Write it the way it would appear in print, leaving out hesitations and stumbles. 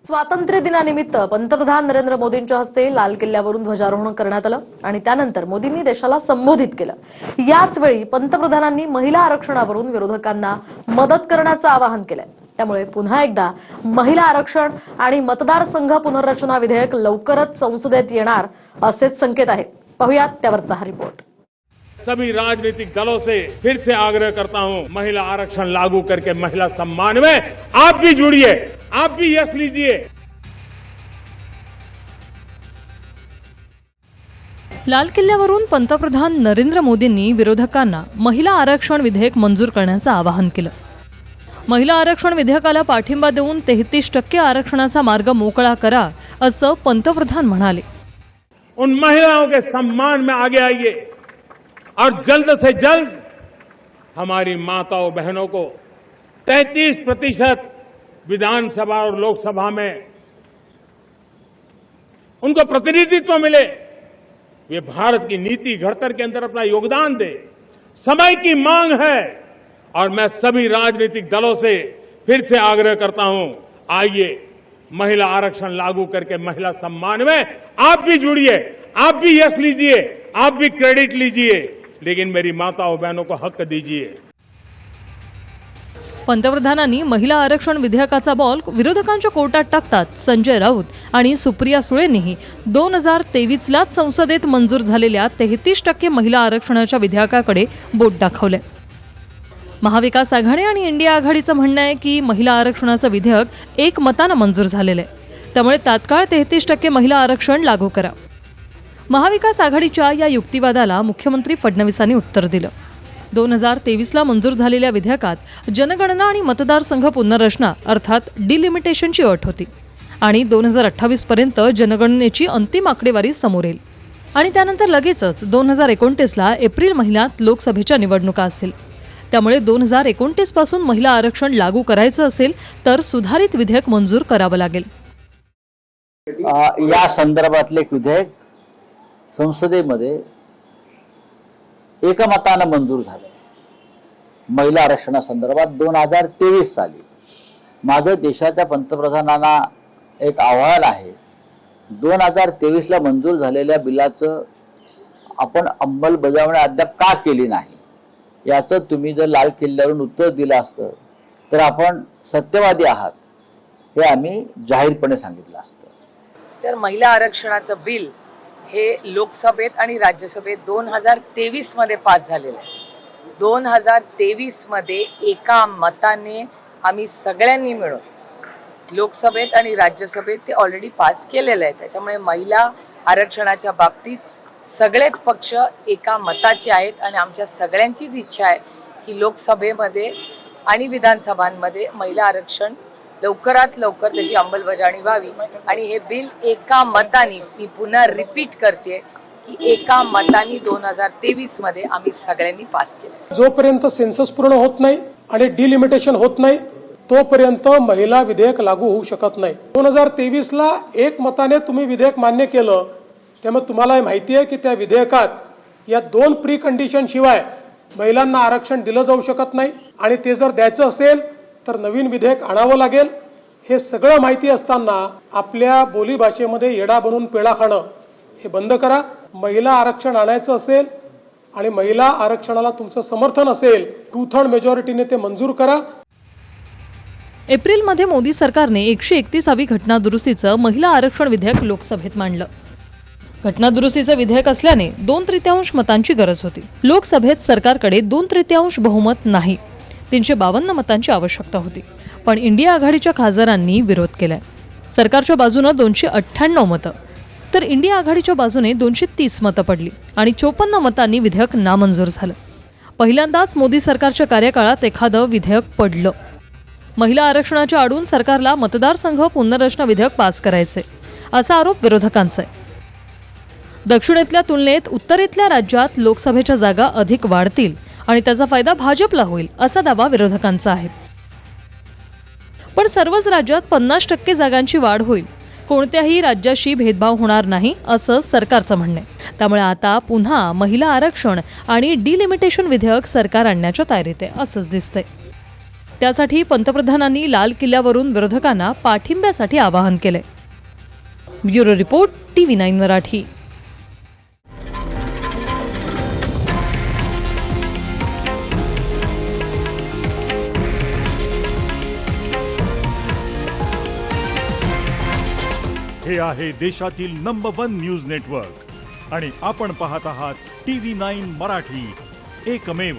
स्वातंत्र्य दिनानिमित्त पंतप्रधान नरेंद्र मोदींच्या हस्ते लाल किल्ल्यावरून ध्वजारोहण करण्यात आलं आणि त्यानंतर मोदींनी देशाला संबोधित केलं। याच वेळी पंतप्रधानांनी महिला आरक्षणावरून विरोधकांना मदत करण्याचं आवाहन केलं। त्यामुळे पुन्हा एकदा महिला आरक्षण आणि मतदारसंघ पुनर्रचना विधेयक लवकरच संसदेत येणार असेच संकेत आहेत। पाहूयात त्यावरचा हा रिपोर्ट। सभी राजनीतिक दलों से फिर से आग्रह करता हूं, महिला आरक्षण लागू करके महिला सम्मान में आप भी जुड़िए, आप भी यश लीजिए। लाल किल्ल्यावरून पंतप्रधान नरेंद्र मोदींनी विरोधकांना महिला आरक्षण विधेयक मंजूर करण्याचं आवाहन केलं। महिला आरक्षण विधेयकाला पाठिंबा देऊन 33% आरक्षणाचा मार्ग मोकळा करा असं पंतप्रधान म्हणाले। उन महिलाओं के सम्मान में आगे आइए और जल्द से जल्द हमारी माताओं बहनों को 33% विधानसभा और लोकसभा में उनको प्रतिनिधित्व मिले। वे भारत की नीति घड़तर के अंदर अपना योगदान दे। समय की मांग है और मैं सभी राजनीतिक दलों से फिर से आग्रह करता हूं, आइए महिला आरक्षण लागू करके महिला सम्मान में आप भी जुड़िए, आप भी यश लीजिए, आप भी क्रेडिट लीजिए, लेकिन मेरी माताओं बहनों को हक दीजिए। पंतप्रधानांनी महिला आरक्षण विधेयकाचा बॉल विरोधकांच्या कोर्टात टाकतात संजय राऊत आणि सुप्रिया सुळेंनीही 2023लाच संसदेत मंजूर झालेल्या 33% महिला आरक्षणाच्या विधेयकाकडे बोट दाखवले। महाविकास आघाडी आणि इंडिया आघाडीचं म्हणणं आहे की महिला आरक्षणाचं विधेयक एकमतानं मंजूर झालेलं आहे, त्यामुळे तात्काळ 33% महिला आरक्षण लागू करा। महाविकास आघाडीच्या या युक्तिवादाला मुख्यमंत्री फडणवीसांनी उत्तर दिलं। 2023ला मंजूर झालेल्या विधेयकात जनगणना आणि मतदारसंघ पुनर्रचना अर्थात डिलिमिटेशनची अट होती आणि 2028 पर्यंत जनगणनेची अंतिम आकडेवारी समोर येईल आणि त्यानंतर लगेचच 2029ला एप्रिल महिन्यात लोकसभेच्या निवडणुका असतील। त्यामुळे 2029 पासून महिला आरक्षण लागू करायचं असेल तर सुधारित विधेयक मंजूर करावं लागेल। या संदर्भातले विधेयक संसदेमध्ये एकमतानं मंजूर झाले। महिला आरक्षणासंदर्भात 2023 साली माझं देशाच्या पंतप्रधानांना एक आव्हान आहे, 2023ला मंजूर झालेल्या बिलाचं आपण अंमलबजावणी अद्याप का केली नाही याचं तुम्ही जर लाल किल्ल्यावरून उत्तर दिलं असतं तर आपण सत्यवादी आहात हे आम्ही जाहीरपणे सांगितलं असतं। तर महिला आरक्षणाचं बिल हे लोकसभेत आणि राज्यसभेत 2023 मध्ये पास झालेलं आहे। 2023 मध्ये एका मताने आम्ही सगळ्यांनी मिळून लोकसभेत आणि राज्यसभेत ते ऑलरेडी पास केलेलं आहे। त्याच्यामुळे महिला आरक्षणाच्या बाबतीत सगळेच पक्ष एका मताचे आहेत आणि आमच्या सगळ्यांचीच इच्छा आहे की लोकसभेमध्ये आणि विधानसभांमध्ये महिला आरक्षण लवकरात लवकर त्याची अंमलबजावणी व्हावी आणि हे बिल एका मताने, मी पुन्हा रिपीट करते की एका मताने 2023 मध्ये आम्ही सगळ्यांनी पास केलं। जोपर्यंत सेन्सस पूर्ण होत नाही आणि डिलिमिटेशन होत नाही तोपर्यंत महिला विधेयक लागू होऊ शकत नाही। 2023ला एक मताने तुम्ही विधेयक मान्य केलं, त्यामुळे तुम्हाला माहिती आहे की त्या विधेयकात या 2 प्री कंडिशन शिवाय महिलांना आरक्षण दिलं जाऊ शकत नाही आणि ते जर द्यायचं असेल तर नवीन विधेयक आणावं लागेल। हे सगळं माहिती असताना आपल्या बोलीभाषेमध्ये येडा बनून पेढा खाणं हे बंद करा। महिला आरक्षण आणायचं असेल आणि महिला आरक्षणाला तुमचं समर्थन असेल 2/3 मेजॉरिटीने ते मंजूर करा। एप्रिलमध्ये मोदी सरकारने 131वी घटनादुरुस्तीचं महिला आरक्षण विधेयक लोकसभेत मांडलं। घटनादुरुस्तीचं विधेयक असल्याने 2/3 मतांची गरज होती। लोकसभेत सरकारकडे 2/3 बहुमत नाही, 352 मतांची आवश्यकता होती, पण इंडिया आघाडीच्या खासदारांनी विरोध केलाय। सरकारच्या बाजूने 298 मतं तर इंडिया आघाडीच्या बाजूने 230 मतं पडली आणि 54 मतांनी विधेयक नामंजूर झालं। पहिल्यांदाच मोदी सरकारच्या कार्यकाळात एखादं विधेयक पडलं। महिला आरक्षणाच्या आडून सरकारला मतदारसंघ पुनर्रचना विधेयक पास करायचे असा आरोप विरोधकांचा आहे। दक्षिणेतल्या तुलनेत उत्तरेतल्या राज्यात लोकसभेच्या जागा अधिक वाढतील आणि त्याचा फायदा भाजपला होईल असा दावा विरोधकांचा आहे। पण सर्वच राज्यात 50% जागांची वाढ होईल, कोणत्याही राज्याशी भेदभाव होणार नाही असं सरकारचं म्हणणं आहे। त्यामुळे आता पुन्हा महिला आरक्षण आणि डिलिमिटेशन विधेयक सरकार आणण्याच्या तयारीत आहे असंच दिसतंय। त्यासाठी पंतप्रधानांनी लाल किल्ल्यावरून विरोधकांना पाठिंब्यासाठी आवाहन केले. Bureau report TV9 Marathi. हे आहे देशातील नंबर 1 न्यूज नेटवर्क आणि आपण पाहत आहात TV9 मराठी, एकमेव.